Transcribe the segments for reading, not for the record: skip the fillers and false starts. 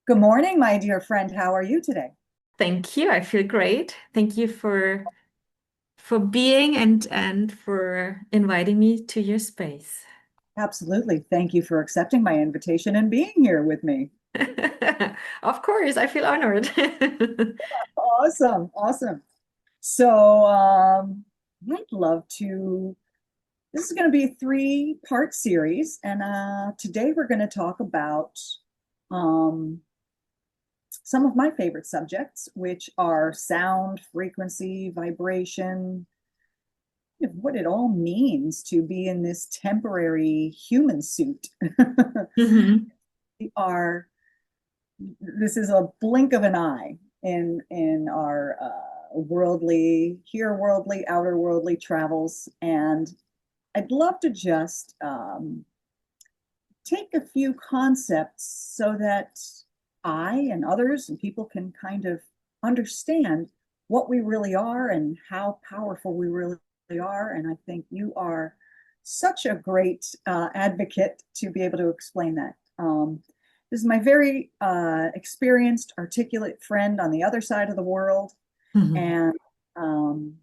Good morning, my dear friend. How are you today? Thank you. I feel great. Thank you for being and for inviting me to your space. Absolutely. Thank you for accepting my invitation and being here with me. Of course, I feel honored. Awesome. Awesome. So, I'd love to. This is going to be a three-part series, and today we're going to talk about um, some of my favorite subjects, which are sound, frequency, vibration, what it all means to be in this temporary human suit. Mhm. We are this is a blink of an eye in our worldly, outer worldly travels, and I'd love to just take a few concepts so that I and others and people can kind of understand what we really are and how powerful we really are. And I think you are such a great advocate to be able to explain that. This is my very experienced, articulate friend on the other side of the world, Mhm. and um,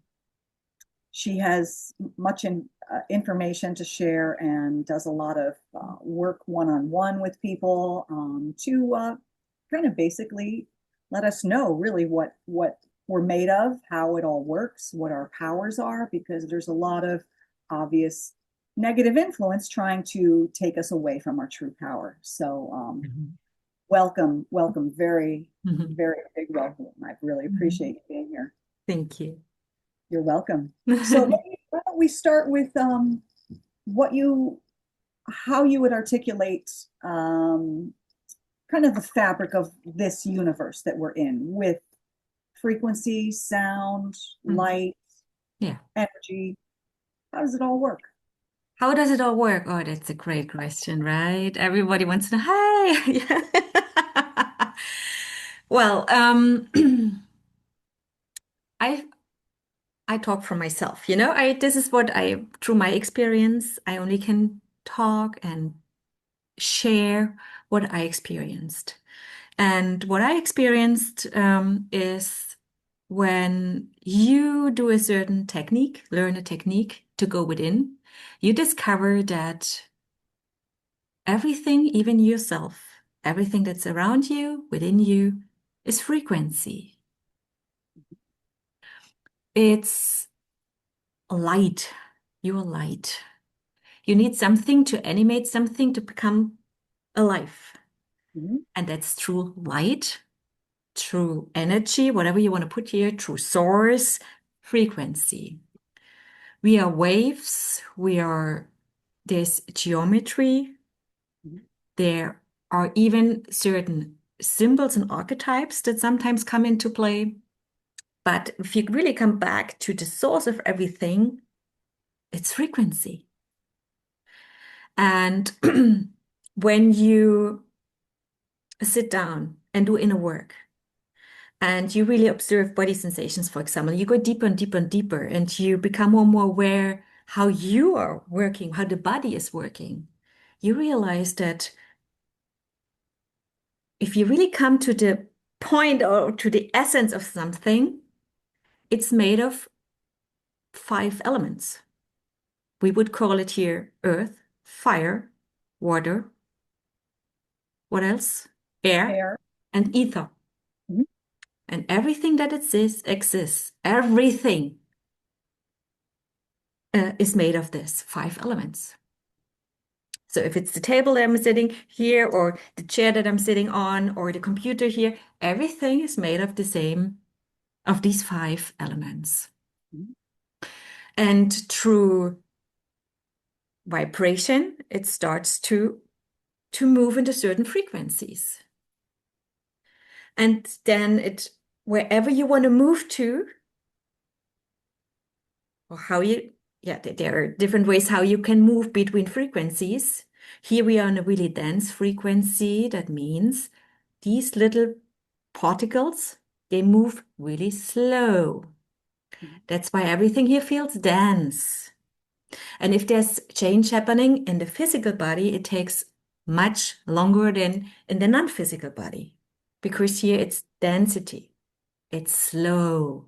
she has much information to share and does a lot of work one-on-one with people to kind of basically let us know really what we're made of, how it all works, what our powers are, because there's a lot of obvious negative influence trying to take us away from our true power. So Mhm. welcome, welcome, very, Mhm. very big welcome. I really appreciate Mhm. you being here. Thank you. You're welcome. So why don't we start with what you, how you would articulate kind of the fabric of this universe that we're in with frequency, sound, Mhm. light, Yeah. energy. How does it all work? How does it all work? Oh, that's a great question, right? Everybody wants to know, hey. Yeah. Well, I I talk for myself, I this is what I through my experience, I only can talk and share what I experienced. And what I experienced is when you do a certain technique, learn a technique to go within, you discover that everything, even yourself, everything that's around you, within you, is frequency. It's light. You're light. You need something to animate something to become alive. Mhm. And that's through light, through energy, whatever you want to put here, through source, frequency. We are waves, there's geometry, there are even certain symbols and archetypes that sometimes come into play. But if you really come back to the source of everything, it's frequency. And when you sit down and do inner work, and you really observe body sensations, for example, you go deeper and deeper and deeper, and you become more and more aware how you are working, how the body is working. You realize that if you really come to the point or to the essence of something, it's made of five elements. We would call it here earth, fire, water, what else? Air, Air. and ether. Mhm. And everything that exists. Everything is made of this five elements. So if it's the table that I'm sitting here, or the chair that I'm sitting on, or the computer here, everything is made of of these five elements. Mhm. And through vibration, it starts to move into certain frequencies. And then wherever you want to move to, or yeah, there are different ways how you can move between frequencies. Here we are on a really dense frequency. That means these little particles, they move really slow. That's why everything here feels dense. And if there's change happening in the physical body, it takes much longer than in the non-physical body. because here it's density, it's slow.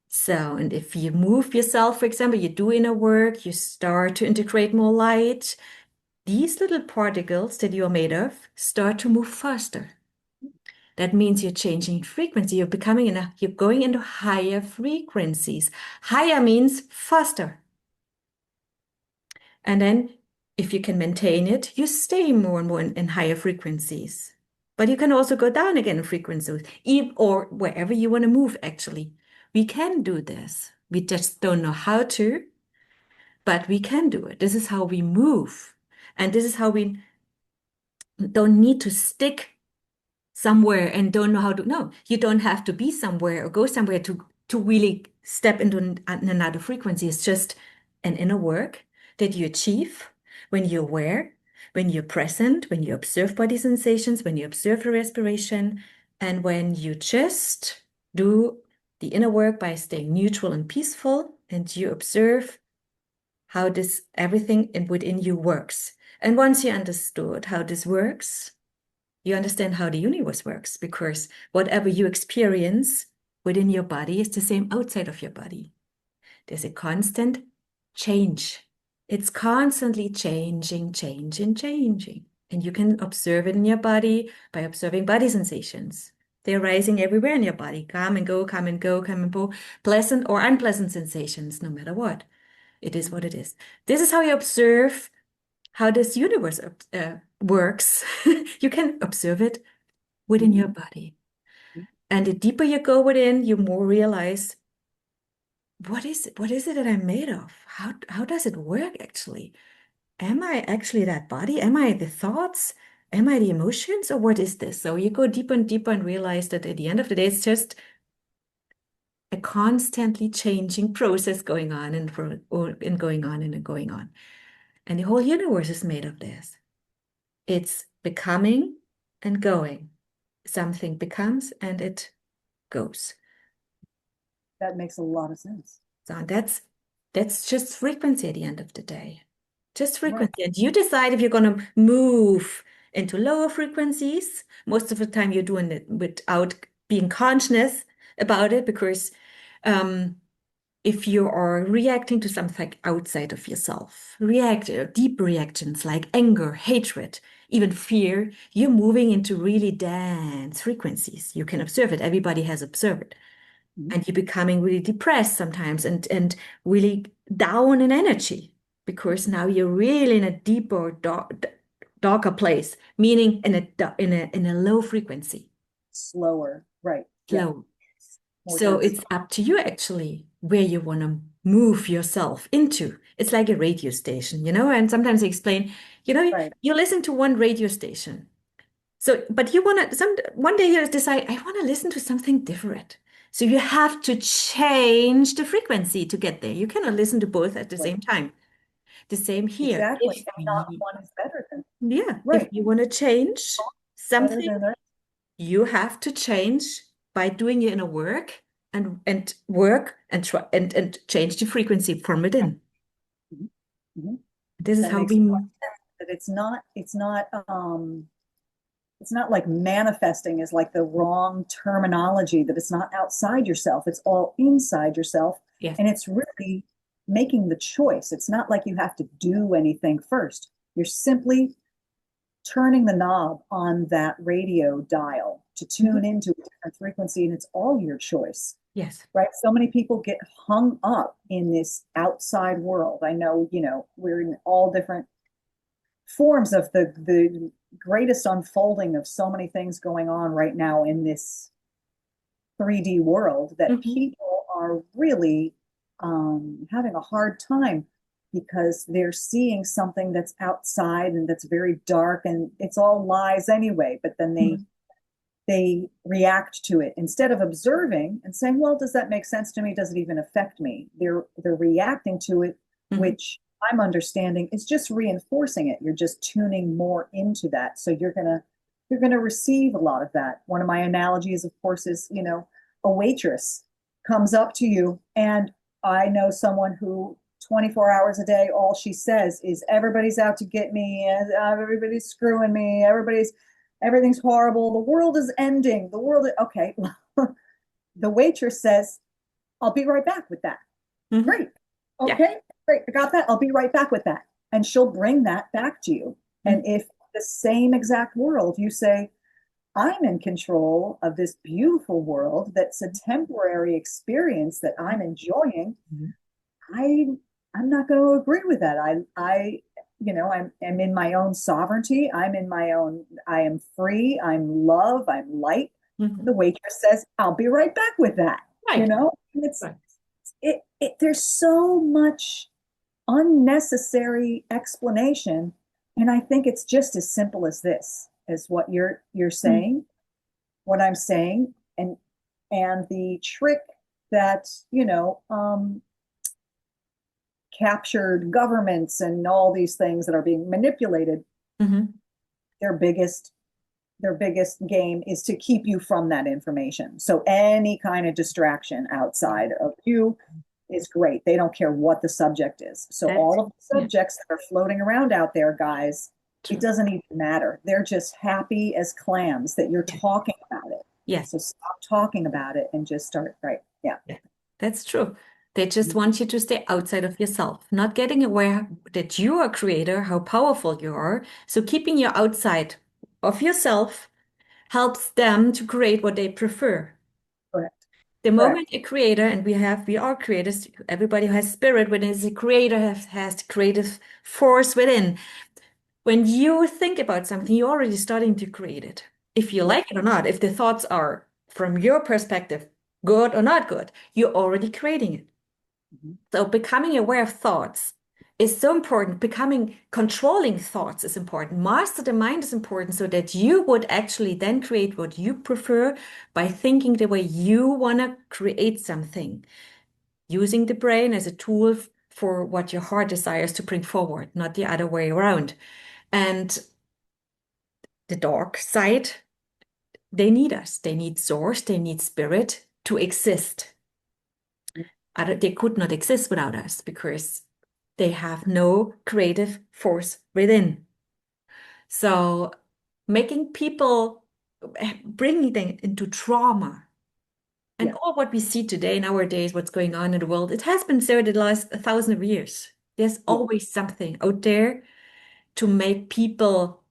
So, and if you move yourself, for example, you do inner work, you start to integrate more light, these little particles that you're made of start to move faster. That means you're changing frequency. You're going into higher frequencies. Higher means faster. And then if you can maintain it, you stay more and more in higher frequencies. But you can also go down again in frequencies, or wherever you want to move, actually. We can do this. We just don't know how to, but we can do it. This is how we move. And this is how we don't need to stick somewhere and don't know how to. No, you don't have to be somewhere or go somewhere to really step into another frequency. It's just an inner work that you achieve when you're aware, when you're present, when you observe body sensations, when you observe your respiration, and when you just do the inner work by staying neutral and peaceful, and you observe how this everything within you works. And once you understood how this works, you understand how the universe works, because whatever you experience within your body is the same outside of your body. There's a constant change. It's constantly changing, changing, changing. And you can observe it in your body by observing body sensations. They're rising everywhere in your body. Come and go, come and go, come and go. Pleasant or unpleasant sensations, no matter what. It is what it is. This is how you observe how this universe works. You can observe it within your body. And the deeper you go within, you more realize, what is it that I'm made of? How does it work actually? Am I actually that body? Am I the thoughts? Am I the emotions? Or what is this? So you go deeper and deeper and realize that at the end of the day, it's just a constantly changing process going on and going on and going on. And the whole universe is made of this. It's becoming and going. Something becomes and it goes. That makes a lot of sense. So that's just frequency at the end of the day. Just Right. frequency. And you decide if you're going to move into lower frequencies. Most of the time you're doing it without being conscious about it, because if you are reacting to something outside of yourself, deep reactions like anger, hatred, even fear, you're moving into really dense frequencies. You can observe it. Everybody has observed it. And you're becoming really depressed sometimes and really down in energy, because now you're really in a deeper, darker place, meaning in a low frequency. Slower, right. Yeah. Slow. More So dense. it's up to you actually where you want to move yourself into. It's like a radio station, and sometimes I explain, Right. you listen to one radio station. So, but you want to, one day you decide, I want to listen to something different. So you have to change the frequency to get there. You cannot listen to both at the Right. same time. The same here. Exactly. And not one is better than, If right. you want to change Better something, than the, you have to change by doing your inner work and work and try and change the frequency from within. Mhm. Mhm. This is That how makes we a lot of sense. That it's not like manifesting is like the wrong terminology, that it's not outside yourself, it's all inside yourself. yes. And it's really making the choice. It's not like you have to do anything first. You're simply turning the knob on that radio dial to tune into a different frequency, and it's all your choice. Yes. Right? So many people get hung up in this outside world. I know, we're in all different forms of the greatest unfolding of so many things going on right now in this 3D world, that Mhm. people are really having a hard time because they're seeing something that's outside and that's very dark, and it's all lies anyway, but then Mhm. they react to it instead of observing and saying, well, does that make sense to me? Does it even affect me? They're reacting to it, Mhm. which I'm understanding is just reinforcing it. You're just tuning more into that. So you're gonna receive a lot of that. One of my analogies, of course, is, a waitress comes up to you, and I know someone who 24 hours a day, all she says is, everybody's out to get me, everybody's screwing me, everybody's everything's horrible. The world is ending. The world, okay. The waitress says, I'll be right back with that. Mhm. Great. Yeah. Okay, great. I got that. I'll be right back with that. And she'll bring that back to you. And Mhm. if the same exact world, you say, I'm in control of this beautiful world that's a temporary experience that I'm enjoying. Mhm. I I'm not going to agree with that. I'm in my own sovereignty. I am free. I'm love. I'm light. The Mhm. waitress says, I'll be right back with that. You Right. know, and it's Right. there's so much unnecessary explanation. And I think it's just as simple as this, as what you're Mhm. saying, what I'm saying, and the trick that, captured governments and all these things that are being manipulated, Mhm. their biggest their biggest game is to keep you from that information. So any kind of distraction outside of you is great. They don't care what the subject is. So That's all of the yeah, subjects that are floating around out there, guys, it true. doesn't even matter. They're just happy as clams that you're Yeah. talking about it. Yeah. So stop talking about it and just start, right? Yeah. Yeah. That's true. They just want you to stay outside of yourself, not getting aware that you are a creator, how powerful you are. So keeping you outside of yourself helps them to create what they prefer. Correct. The Correct. moment a creator, and we are creators, everybody who has spirit within is a creator, has creative force within. When you think about something, you're already starting to create it. If you Yep. like it or not, if the thoughts are from your perspective, good or not good, you're already creating it. Mhm. So becoming aware of thoughts is so important. Becoming controlling thoughts is important. Master the mind is important so that you would actually then create what you prefer by thinking the way you want to create something, using the brain as a tool for what your heart desires to bring forward, not the other way around. And the dark side, they need us. They need source, they need spirit to exist. They could not exist without us because they have no creative force within. So making people, bringing them into trauma and Yeah. all what we see today nowadays, what's going on in the world, it has been so the last 1,000 years. There's Yeah. always something out there to make people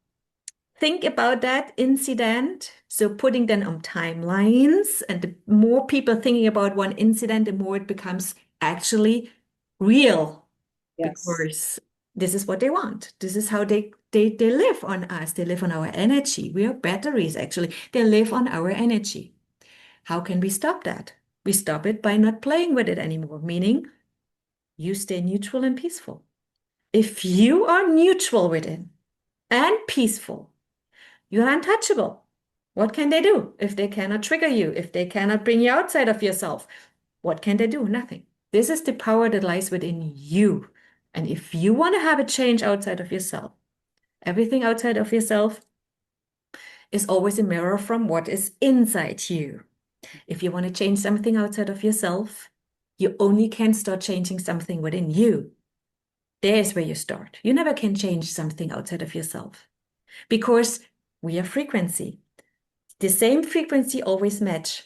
think about that incident. So putting them on timelines, and the more people thinking about one incident, the more it becomes actually real Yes. because this is what they want. This is how they live on us. They live on our energy. We are batteries, actually. They live on our energy. How can we stop that? We stop it by not playing with it anymore, meaning you stay neutral and peaceful. If you are neutral within and peaceful, you're untouchable. What can they do if they cannot trigger you, if they cannot bring you outside of yourself? What can they do? Nothing. This is the power that lies within you. And if you want to have a change outside of yourself, everything outside of yourself is always a mirror from what is inside you. If you want to change something outside of yourself, you only can start changing something within you. There's where you start. You never can change something outside of yourself because we are frequency. The same frequency always match.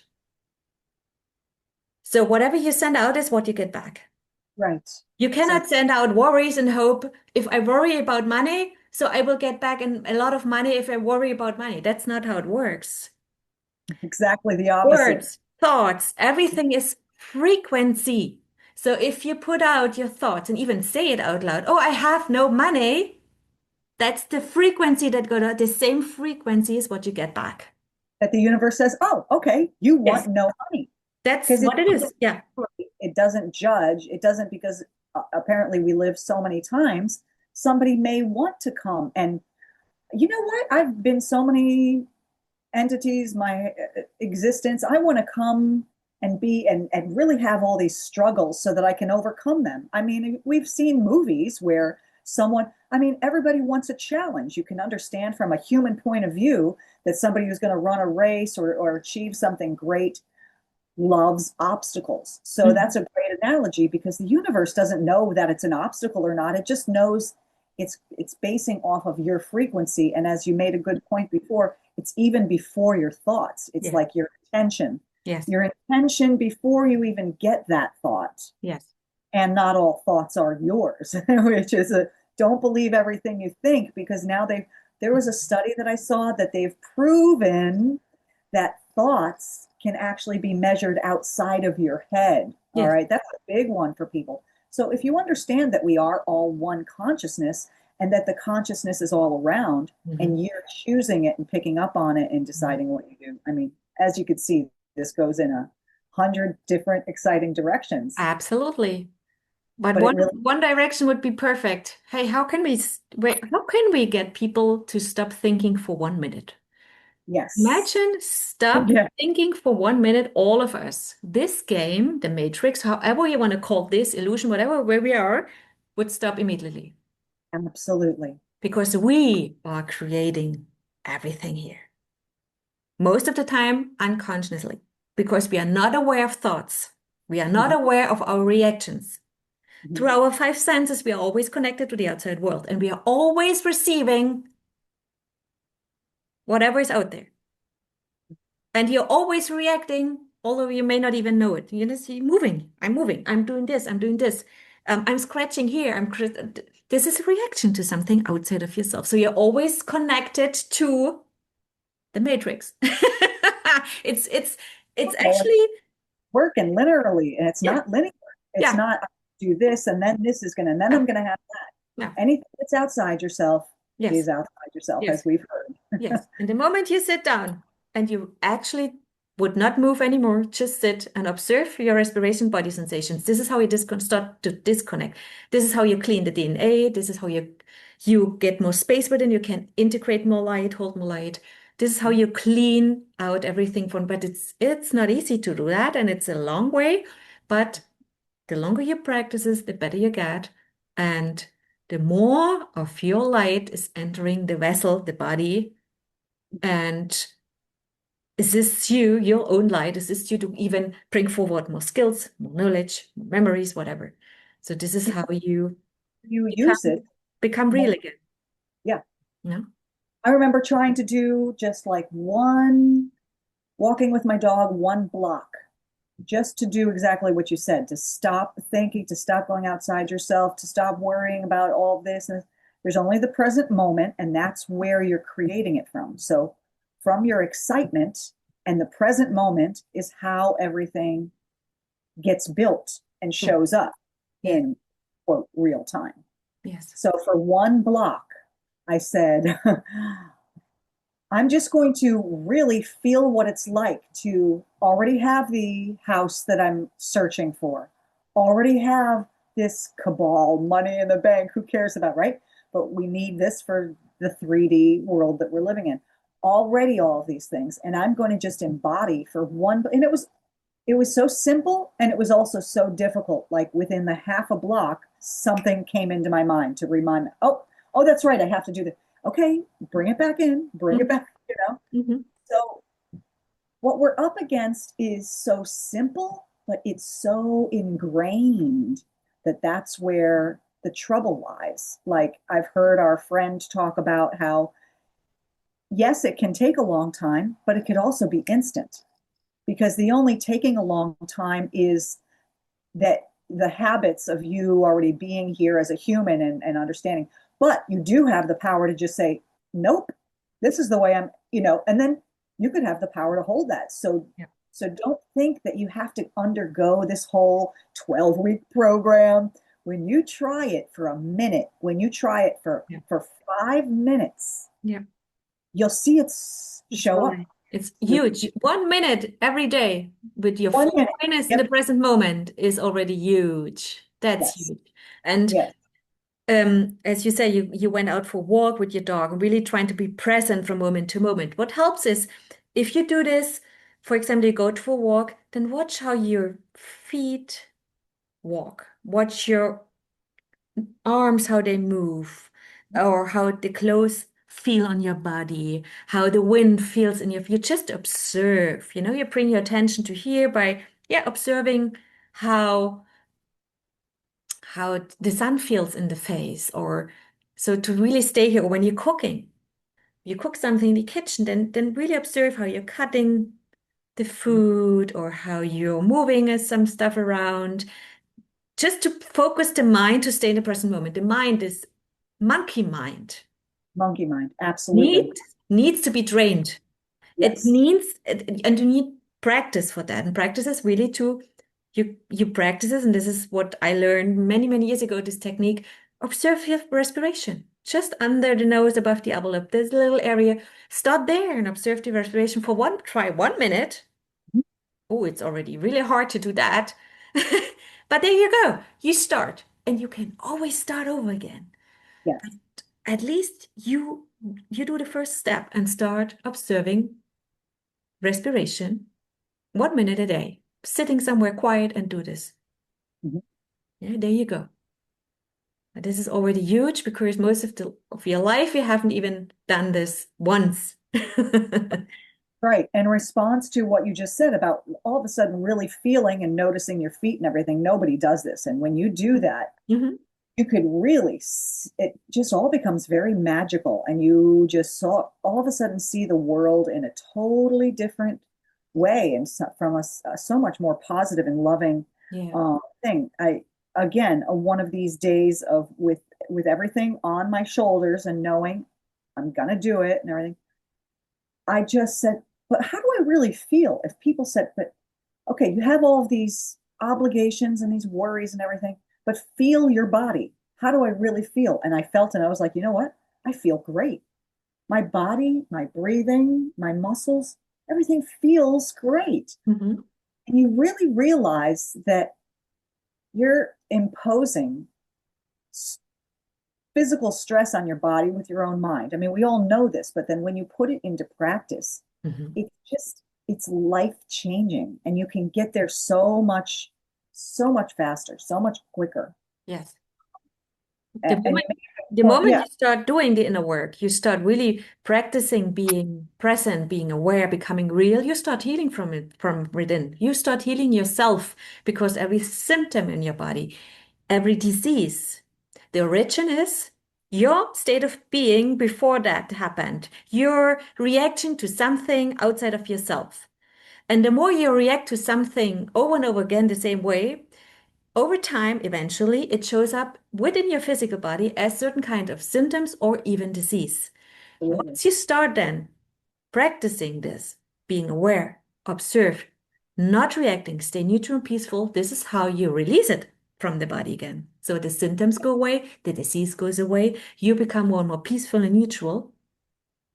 So whatever you send out is what you get back. Right. You cannot Exactly. send out worries and hope if I worry about money, so I will get back a lot of money if I worry about money. That's not how it works. Exactly the opposite. Words, thoughts, everything is frequency. So if you put out your thoughts and even say it out loud, oh, I have no money, that's the frequency that got out. The same frequency is what you get back. That the universe says, "Oh, okay, you Yes, want no money," that's because what it is. Yeah. it doesn't judge. It doesn't because apparently we live so many times. Somebody may want to come, and you know what? I've been so many entities, my existence. I want to come and be and really have all these struggles so that I can overcome them. I mean, we've seen movies where everybody wants a challenge. You can understand from a human point of view that somebody who's going to run a race or achieve something great loves obstacles. So Mhm. that's a great analogy because the universe doesn't know that it's an obstacle or not. It just knows it's basing off of your frequency. And as you made a good point before, it's even before your thoughts. It's Yeah. like intention. Yes. Your intention before you even get that thought. Yes. And not all thoughts are yours, which is a don't believe everything you think, because now there was a study that I saw that they've proven that thoughts can actually be measured outside of your head. All Yes. right, that's a big one for people. So if you understand that we are all one consciousness and that the consciousness is all around Mhm. and you're choosing it and picking up on it and deciding what you do. I mean, as you can see, this goes in 100 different exciting directions, Absolutely. But but it really, one direction would be perfect. Hey, how can we get people to stop thinking for 1 minute? yes. Imagine stop Yeah, thinking for 1 minute, all of us. This game, the Matrix, however you want to call this illusion, whatever where we are, would stop immediately absolutely. because we are creating everything here. Most of the time, unconsciously, because we are not aware of thoughts. We are not Mhm, aware of our reactions. Through mhm. our five senses, we are always connected to the outside world and we are always receiving whatever is out there. And you're always reacting, although you may not even know it. You know, see, moving, I'm doing this, I'm doing this. I'm scratching here. This is a reaction to something outside of yourself. So you're always connected to the matrix. It's it's it's Well, it's actually, working literally, and it's yeah, not linear. It's yeah, not do this and then this is gonna, and then yeah, I'm gonna have yeah, anything that's outside yourself is yes, outside yourself, yes. as we've heard. Yes. And the moment you sit down and you actually would not move anymore, just sit and observe your respiration, body sensations. This is how you start to disconnect. This is how you clean the DNA. This is how you get more space within. You can integrate more light, hold more light. This is how you clean out everything from, but it's not easy to do that, and it's a long way. But the longer you practice this, the better you get. And the more of your light is entering the vessel, the body, and assists you, your own light assists you to even bring forward more skills, more knowledge, more memories, whatever. So this is how you You use become it become more. real again. Yeah. No? I remember trying to do just like walking with my dog, one block, just to do exactly what you said, to stop thinking, to stop going outside yourself, to stop worrying about all this. And there's only the present moment, and that's where you're creating it from. So, from your excitement and the present moment is how everything gets built and Yeah. shows up Yeah. in quote real time. Yes. So, for one block, I said, I'm just going to really feel what it's like to already have the house that I'm searching for, already have this cabal, money in the bank, who cares about, right? But we need this for the 3D world that we're living in. Already all of these things. And I'm going to just embody for one, and it was so simple and it was also so difficult. Like within the half a block, something came into my mind to remind me, oh, that's right, I have to do this. Okay, bring it back in, bring it Mhm. back, you know. Mhm. So what we're up against is so simple, but it's so ingrained that that's where the trouble lies. Like I've heard our friend talk about how, yes, it can take a long time, but it could also be instant, because the only taking a long time is that the habits of you already being here as a human and understanding. But you do have the power to just say, nope, this is the way I'm, and then you could have the power to hold that. So Yeah. so don't think that you have to undergo this whole 12-week program. When you try it for a minute, when you try it for Yeah. for 5 minutes, Yeah. you'll see it It's show up. really, it's You'll huge. see 1 minute every day with your one full minute. awareness in the Yep. present moment is already huge. That's Yes. huge. And Yes. as you say, you went out for a walk with your dog, really trying to be present from moment to moment. What helps is if you do this, for example, you go for a walk, then watch how your feet walk. Watch your arms, how they move, or how the clothes feel on your body, how the wind feels in your, you just observe, you bring your attention to here by, yeah, observing how the sun feels in the face, or So to really stay here, or when you're cooking, you cook something in the kitchen, then really observe how you're cutting the food or how you're moving some stuff around, just to focus the mind to stay in the present moment. The mind is monkey mind. Monkey mind. Absolutely. Needs to be trained. It Yes. needs, and you need practice for that. And practice is really to, you practice this, and this is what I learned many, many years ago, this technique. Observe your respiration, just under the nose, above the upper lip, this little area. Start there and observe the respiration for try 1 minute. Oh, it's already really hard to do that. But there you go. You start, and you can always start over again. Yes. At least you do the first step and start observing respiration 1 minute a day, sitting somewhere quiet and do this. Mhm. Yeah, there you go. This is already huge because most of your life you haven't even done this once. Right. In response to what you just said about all of a sudden really feeling and noticing your feet and everything, nobody does this. And when you do that, Mhm. you could really, it just all becomes very magical. And you just saw all of a sudden see the world in a totally different way and from a so much more positive and loving Yeah. thing. Again, one of these days of with everything on my shoulders and knowing I'm gonna do it and everything. I just said, but how do I really feel? If people said, but okay, you have all of these obligations and these worries and everything, but feel your body. How do I really feel? And I felt, and I was like, you know what? I feel great. My body, my breathing, my muscles, everything feels great. Mhm. And you really realize that you're imposing physical stress on your body with your own mind. I mean, we all know this, but then when you put it into practice, Mhm. it's life changing and you can get there so much faster, so much quicker. Yes. The And moment, the well, moment yeah, you start doing the inner work, you start really practicing being present, being aware, becoming real, you start healing from it from within. You start healing yourself because every symptom in your body, every disease, the origin is your state of being before that happened, your reaction to something outside of yourself. And the more you react to something over and over again the same way, over time, eventually, it shows up within your physical body as certain kind of symptoms or even disease. absolutely. Once you start then practicing this, being aware, observe, not reacting, stay neutral and peaceful, this is how you release it from the body again. So the symptoms go away, the disease goes away, you become more and more peaceful and neutral.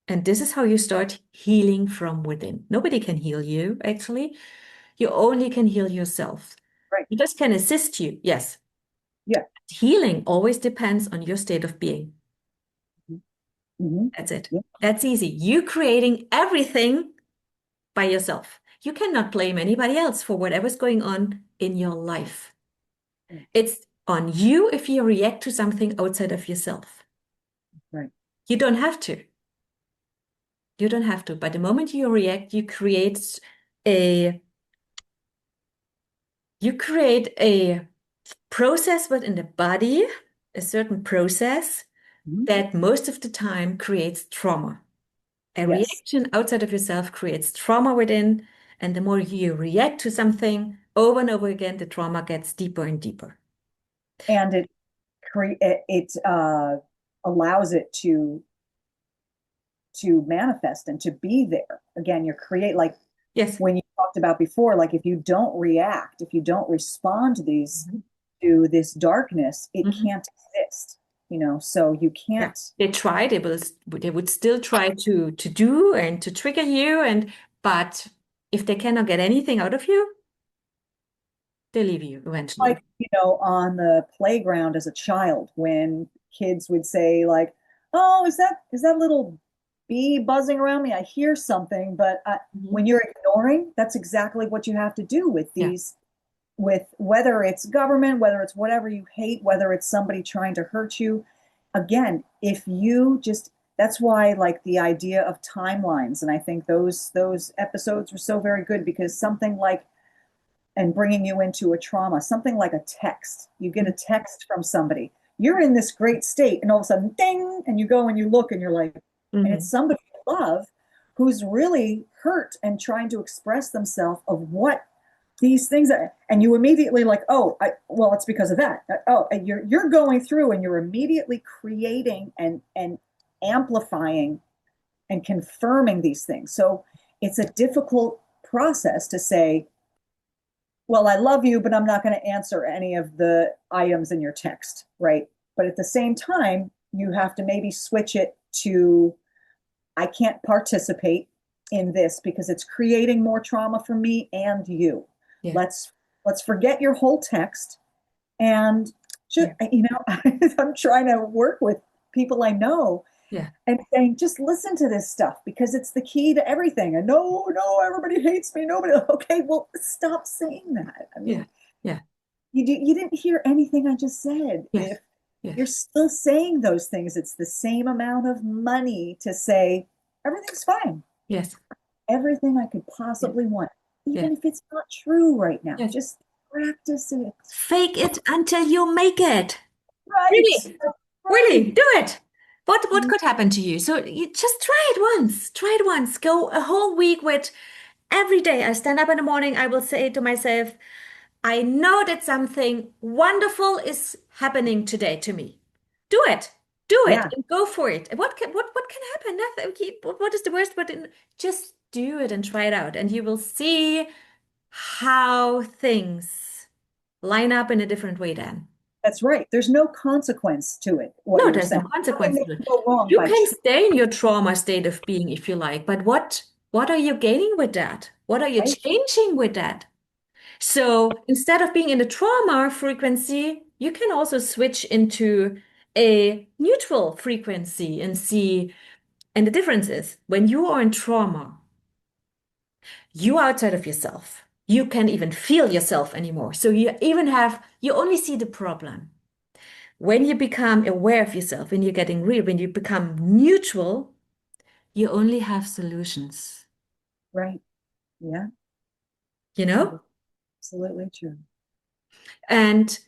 And this is how you start healing from within. Nobody can heal you, actually. You only can heal yourself. Right. It just can assist you, yes. Yeah. Healing always depends on your state of being. Hmm. That's it. Yeah. That's easy. You creating everything by yourself. You cannot blame anybody else for whatever's going on in your life. It's on you if you react to something outside of yourself. Right. You don't have to. You don't have to. But the moment you react, a you create a process within the body, a certain process Mhm. that most of the time creates trauma. A Yes. reaction outside of yourself creates trauma within, and the more you react to something over and over again, the trauma gets deeper and deeper. And it allows it to manifest and to be there. Again, you create like Yes. when you talked about before, like if you don't react, if you don't respond to these Mhm. to this darkness, it Mhm. can't exist, so you Yeah. can't. They try, they would still try to do and to trigger you, but if they cannot get anything out of you, they leave you Like, eventually. on the playground as a child when kids would say like, "Oh, is that little bee buzzing around me? I hear something." But when Mhm. you're ignoring, that's exactly what you have to do with Yeah. with whether it's government, whether it's whatever you hate, whether it's somebody trying to hurt you. Again, if you just that's why like the idea of timelines, and I think those episodes were so very good because something like and bringing you into a trauma, something like a text. You get a text from somebody. you're in this great state, and all of a sudden, ding, and you go and you look and you're like, and it's Mhm. somebody you love who's really hurt and trying to express themselves of what these things are, and you immediately like, oh, well, it's because of that. Oh, and you're going through and you're immediately creating and amplifying and confirming these things. So it's a difficult process to say, well, I love you, but I'm not going to answer any of the items in your text, right? But at the same time, you have to maybe switch it to, I can't participate in this because it's creating more trauma for me and you. Yeah. Let's let's forget your whole text and just, Yeah. I'm trying to work with people I know Yeah. and saying, just listen to this stuff because it's the key to everything. And no, no, everybody hates me. Nobody. Okay, well, stop saying that. I Yeah. mean, Yeah. you didn't hear anything I just said. Yes. If you're Yes. still saying those things, it's the same amount of money to say everything's fine, Yes. everything I could Yeah. possibly want, Yeah. even if it's not true right now. Yes. Just practice it. Fake it until you make it. Right, Really, right. really, do it. What could happen to you? So you just try it once. Try it once. Go a whole week with every day. I stand up in the morning. I will say to myself, I know that something wonderful is happening today to me. Do it. Do it Yeah, and go for it. What can happen? Nothing. What is the worst? Just do it and try it out, and you will see how things line up in a different way then. that's right. There's no consequence to it, what No, you're there's no saying. Nothing consequence that to it. can go wrong You by can choice. stay in your trauma state of being if you like, but what are you gaining with that? What are you Right? changing with that? So instead of being in the trauma frequency, you can also switch into a neutral frequency and see. And the difference is when you are in trauma, you are outside of yourself. You can't even feel yourself anymore. So you only see the problem. When you become aware of yourself, when you're getting real, when you become neutral, you only have solutions, Right. Yeah, you that is know? absolutely true. And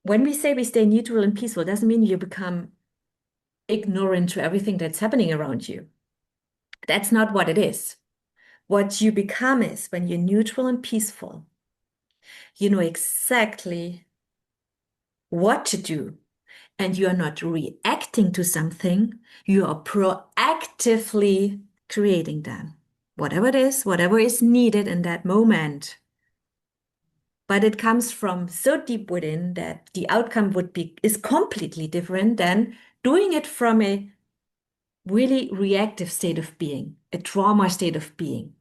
when we say we stay neutral and peaceful, doesn't mean you become ignorant to everything that's happening around you. That's not what it is. What you become is when you're neutral and peaceful, you know exactly what to do, and you are not reacting to something, you are proactively creating them. Whatever is needed in that moment. But it comes from so deep within that the outcome is completely different than doing it from a really reactive state of being, a trauma state of being.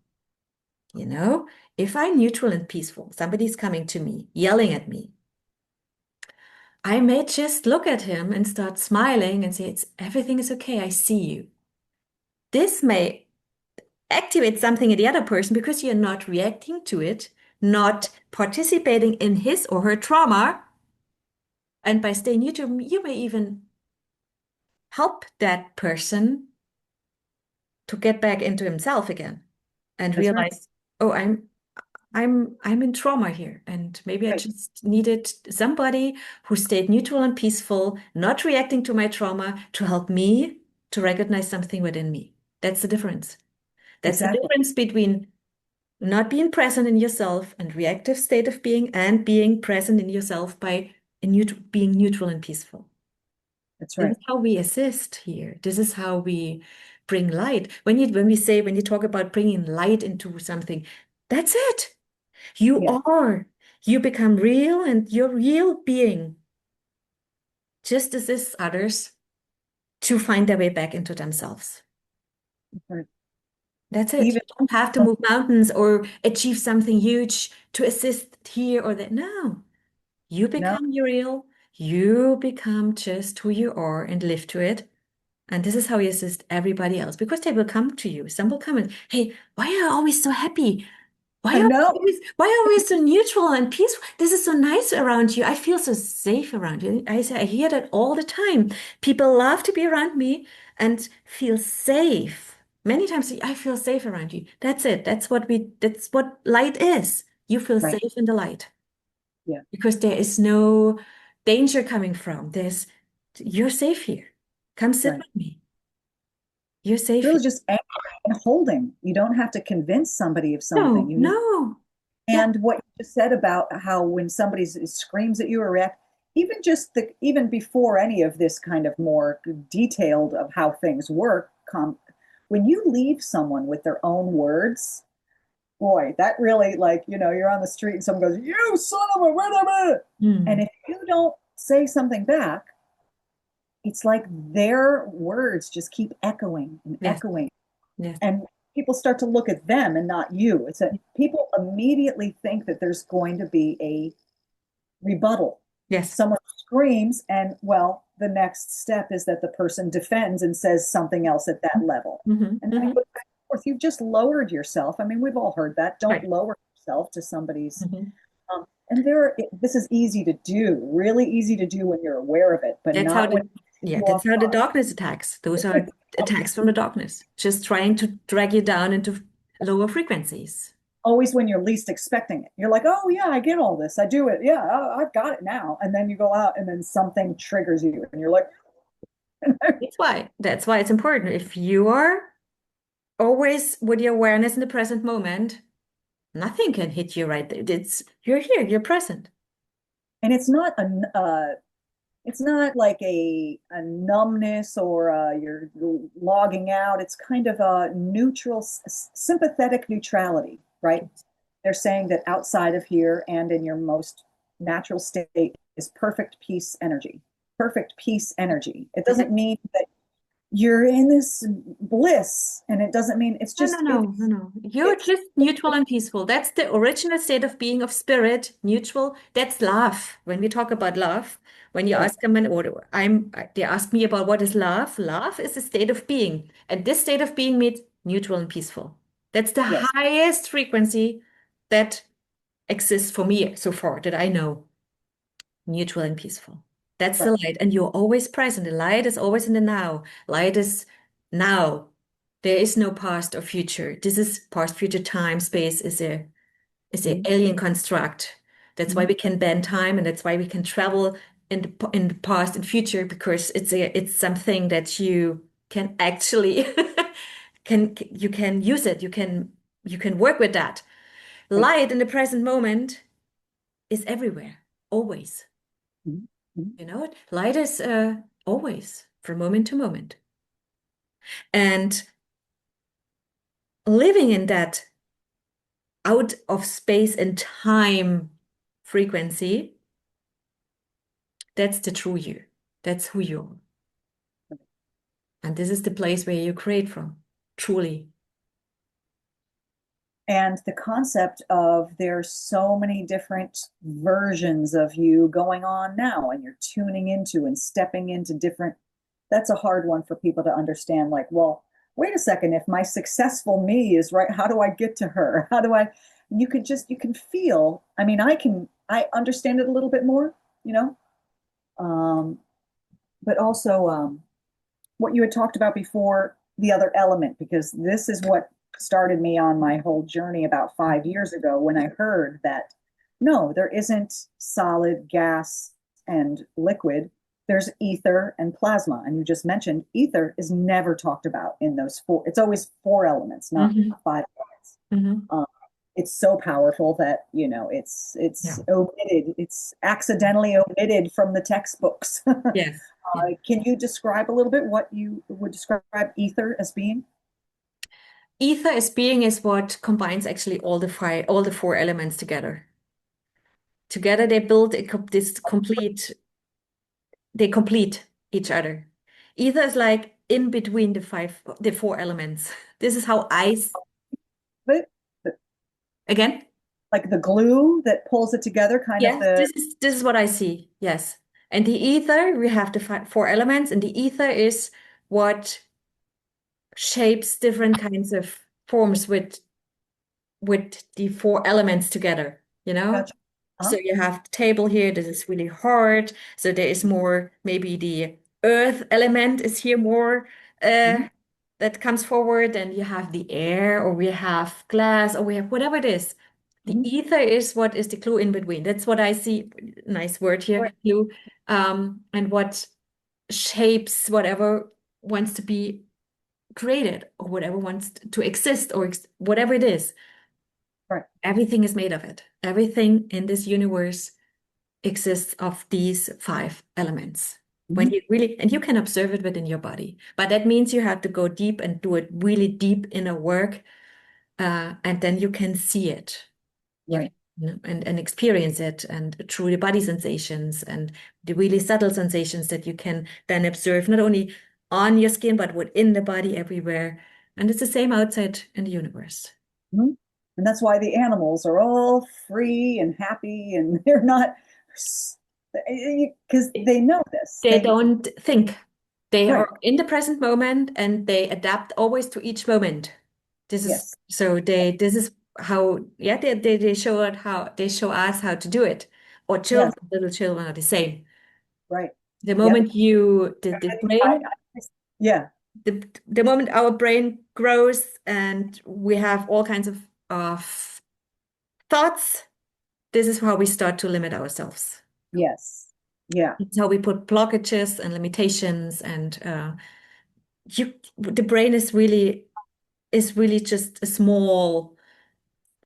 You know, if I'm neutral and peaceful, somebody's coming to me, yelling at me, I may just look at him and start smiling and say, everything is okay, I see you. This may activate something in the other person because you're not reacting to it, not participating in his or her trauma. And by staying neutral, you may even help that person to get back into himself again and That's right. realize, oh, I'm in trauma here. And maybe I Right. just needed somebody who stayed neutral and peaceful, not reacting to my trauma, to help me to recognize something within me. That's the difference. That's the Exactly. difference between not being present in yourself and reactive state of being and being present in yourself by being neutral and peaceful. That's This right. is how we assist here. This is how we bring light. When you talk about bringing light into something, that's it. You Yeah. are. You become real and your real being just assists others to find their way back into themselves. Right. That's it. Even You don't have to move mountains or achieve something huge to assist here or there. No, you no, become your real. You become just who you are and live to it. And this is how you assist everybody else because they will come to you. Some will come and, hey, why are you always so happy? I know. Why are we so neutral and peaceful? This is so nice around you. I feel so safe around you. I hear that all the time. People love to be around me and feel safe. Many times I feel safe around you. That's it. That's what light is. You feel Right. safe in the light Yeah. because there is no danger coming from. There's You're safe here. Come sit Right. with me. You're It's safe really here. just anchoring and holding. You don't have to convince somebody of something. No, You need, no. Yeah. and what you just said about how when somebody screams at you or react, even just even before any of this kind of more detailed of how things work, when you leave someone with their own words, boy, that really, like, you're on the street and someone goes, "You son of a whatever," and Mm. if you don't say something back, it's like their words just keep echoing and Yes, echoing, yes, and people start to look at them and not you. It's that people immediately think that there's going to be a rebuttal. yes. Someone screams, and well, the next step is that the person defends and says something else at that level. Hmm. And then it Hmm. goes back and forth. You've just lowered yourself. I mean, we've all heard that. Don't Right. lower yourself to somebody's. Hmm. And this is easy to do, really easy to do when you're aware of it, but That's how not when the yeah, you that's off how the guard. darkness attacks. Those are attacks from the darkness, just trying to drag you down into lower frequencies. Always when you're least expecting it. You're like, oh yeah, I get all this. I do it. Yeah, I've got it now. And then you go out and then something triggers you and you're like, That's why it's important. If you are always with your awareness in the present moment, nothing can hit you right there. You're here, you're present. and it's not like a numbness or you're logging out. It's kind of a neutral, sympathetic neutrality, right? They're saying that outside of here and in your most natural state is perfect peace energy. Perfect peace energy. It Yeah. doesn't mean that you're in this bliss, and it doesn't mean it's No, no, just no, no, no. You're it's just neutral and peaceful. That's the original state of being of spirit, neutral. That's love. When we talk about love, when you right. ask them, they ask me about what is love. Love is a state of being. And this state of being means neutral and peaceful. That's the Yes, highest frequency that exists for me so far that I know. Neutral and peaceful. That's the right. light. And you're always present. The light is always in the now. Light is now. There is no past or future. This is past, future, time, space is a Mhm, alien construct. That's why mhm. we can bend time, and that's why we can travel in the past and future, because it's something that you can actually you can use it. You can work with that. Right. Light in the present moment is everywhere, always. Mhm, mhm. You know, light is always from moment to moment. And living in that out of space and time frequency, that's the true you. That's who you are. And this is the place where you create from, truly. And the concept of there's so many different versions of you going on now, and you're tuning into and stepping into different, that's a hard one for people to understand. Like, well, wait a second, if my successful me is right, how do I get to her? How do I, you can feel, I mean, I understand it a little bit more, you know, um, but also what you had talked about before, the other element, because this is what started me on my whole journey about 5 years ago when I heard that no, there isn't solid, gas, and liquid. There's ether and plasma. And you just mentioned ether is never talked about in those four. It's always four elements, not Hmm. five elements. Hmm. Um, it's so powerful that it's Yeah. omitted. It's accidentally omitted from the textbooks. Yes. Yeah. Can you describe a little bit what you would describe ether as being? Ether as being is what combines actually all the four elements together. Together they build this complete, they complete each other. Ether is like in between the four elements. This is how But again. like the glue that pulls it together, kind of Yes, the this is what I see. Yes. And the ether, we have the four elements, and the ether is what shapes different kinds of forms with the four elements together, you know? gotcha. So Uh-huh. you have the table here, this is really hard. So there is more, maybe the earth element is here more uh Mhm, that comes forward, and you have the air, or we have glass, or we have whatever it is. The mhm. ether is what is the clue in between. That's what I see. Nice word here, Right. clue. And what shapes whatever wants to be created or whatever wants to exist or ex whatever it is. Right. Everything is made of it. Everything in this universe exists of these five elements. When Mhm. you really, and you can observe it within your body, but that means you have to go deep and do it really deep inner work, and then you can see it. You Right. can, and experience it, and through the body sensations and the really subtle sensations that you can then observe not only on your skin but within the body everywhere. And it's the same outside in the universe. Mhm. And that's why the animals are all free and happy, and they're not, because they know this. They They, don't think. They are right. in the present moment and they adapt always to each moment. This is Yes. so this is how, yeah, they show it how they show us how to do it. Or Yes. children, little children are the same. Right. The Yep. moment you the brain Yeah. the moment our brain grows and we have all kinds of thoughts, this is how we start to limit ourselves. Yes. Yeah. It's how we put blockages and limitations and the brain is really just a small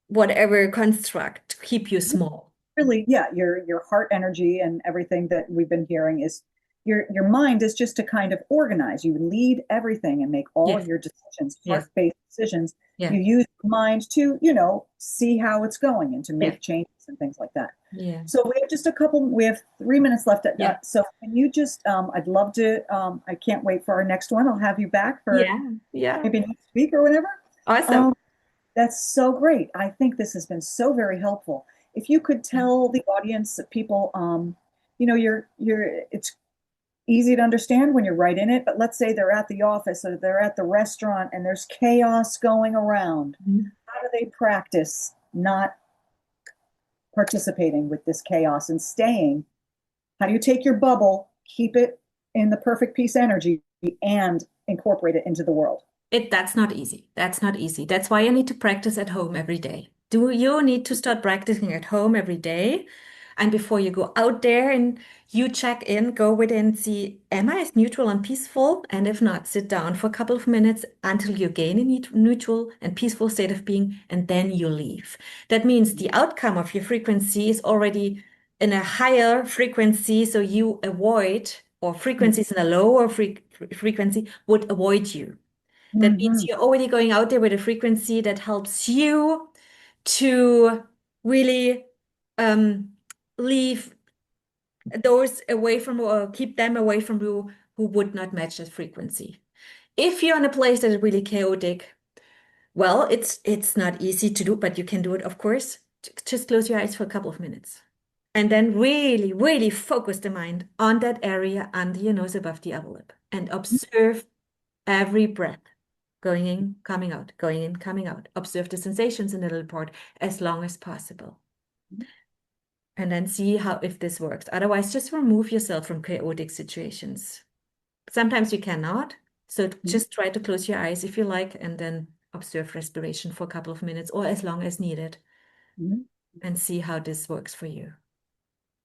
whatever construct to keep you small. Really, yeah, your heart energy and everything that we've been hearing is your mind is just to kind of organize. You lead everything and make all of Yes, your decisions, yes, heart-based decisions. yeah, You use your mind to, see how it's going and to yeah, make changes and things like that. yeah, So we have 3 minutes left. yeah, So can you just, I'd love to, I can't wait for our next one. I'll have you back for yeah, yeah. maybe next week or whatever. Awesome. Um, that's so great. I think this has been so very helpful. If you could tell the audience that people, it's easy to understand when you're right in it, but let's say they're at the office or they're at the restaurant and there's chaos going around. Mhm. How do they practice not participating with this chaos and staying? How do you take your bubble, keep it in the perfect peace energy, and incorporate it into the world? That's not easy. That's not easy. That's why you need to practice at home every day. Do you need to start practicing at home every day? And before you go out there and you check in, go within, see, am I as neutral and peaceful? And if not, sit down for a couple of minutes until you gain a neutral and peaceful state of being, and then you leave. That means the outcome of your frequency is already in a higher frequency, so you avoid, or frequencies in a lower frequency would avoid you. That means Mm-hmm. you're already going out there with a frequency that helps you to really um, leave those away from or keep them away from you who would not match that frequency. If you're in a place that is really chaotic, well, it's not easy to do, but you can do it, of course. Just close your eyes for a couple of minutes. And then really, really focus the mind on that area under your nose above the upper lip and observe every breath, going in, coming out, going in, coming out. Observe the sensations in the little part as long as possible. And then see how if this works. Otherwise, just remove yourself from chaotic situations. Sometimes you cannot. So just try to close your eyes if you like, and then observe respiration for a couple of minutes or as long as needed Mm-hmm. and see how this works for you.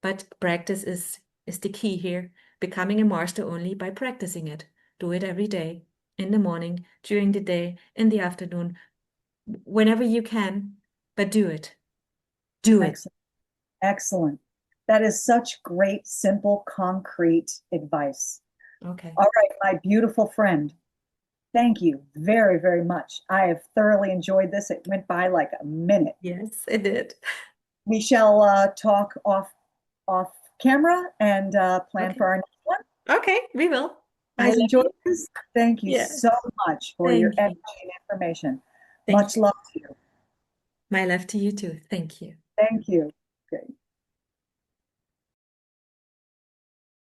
But practice is the key here. Becoming a master only by practicing it. Do it every day, in the morning, during the day, in the afternoon, whenever you can, but do it. Do it. Excellent. Excellent. That is such great, simple, concrete advice. Okay. All right, my beautiful friend. Thank you very, very much. I have thoroughly enjoyed this. It went by like a minute. Yes, I did. We shall talk off camera and plan Okay. for our next one. Okay, we will. I Guys, love enjoy you. this. Thank you Yes. so much for your Thank energy you. and information. Thank Much you. love to you. My love to you too. Thank you. Thank you. Okay.